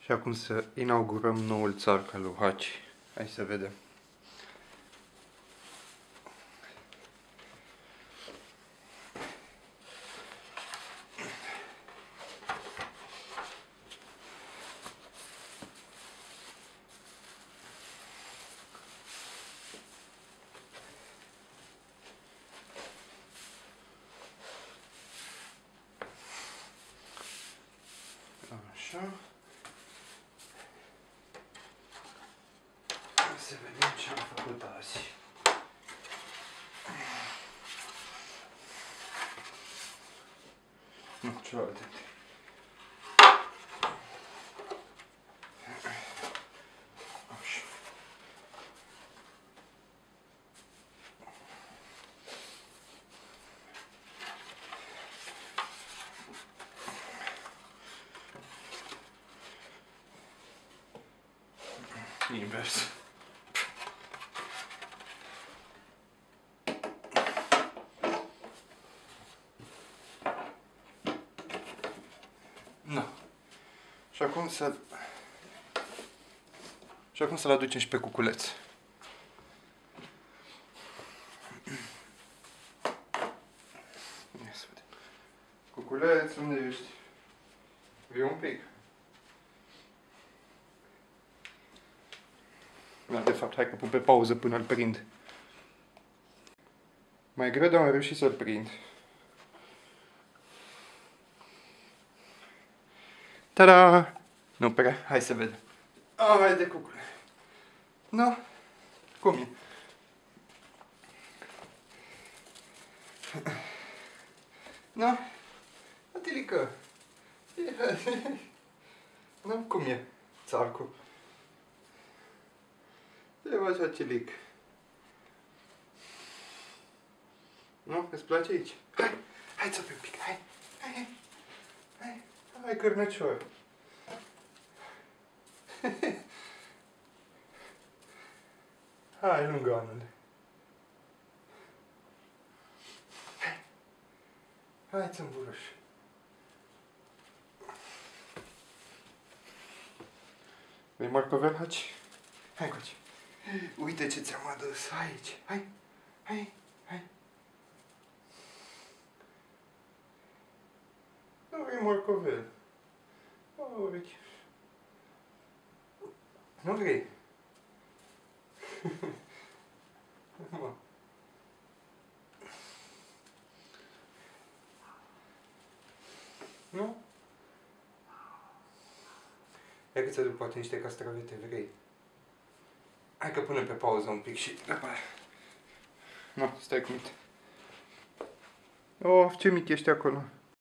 Și acum să inaugurăm noul țarc al lui Haci. Hai să vedem. Așa. Să vedem ce am făcut azi. Nu, ce atât. Așa. Invers. No. Și acum să-l aducem și pe cuculeț. Ia să vedem. Cuculeț, unde ești? Vii un pic. Da, de fapt, hai că pun pe pauză până îl prind. Mai greu, dar am reușit să-l prind. Ta-da! Nu prea, hai să vedem. Haide, cucule. Nu? Cum e? Nu? Atilică. Nu? Cum e țarcul? Ce faci, Atilic? Nu? Îți place aici? Hai! Hai să un pic, hai! Hai, cârnăcior! Hai, lângă anele! Hai, țâmburuș! Vrei morcovel, Haci? Hai, coci! Uite ce ți-am adus aici! Hai! Nu vrei morcovel? Uite! Nu vrei? Nu? Hai că ți-aduc poate niște castravete, vrei? Hai că punem pe pauză un pic și după aia. Nu, stai cu minte. Oh, ce mic ești acolo.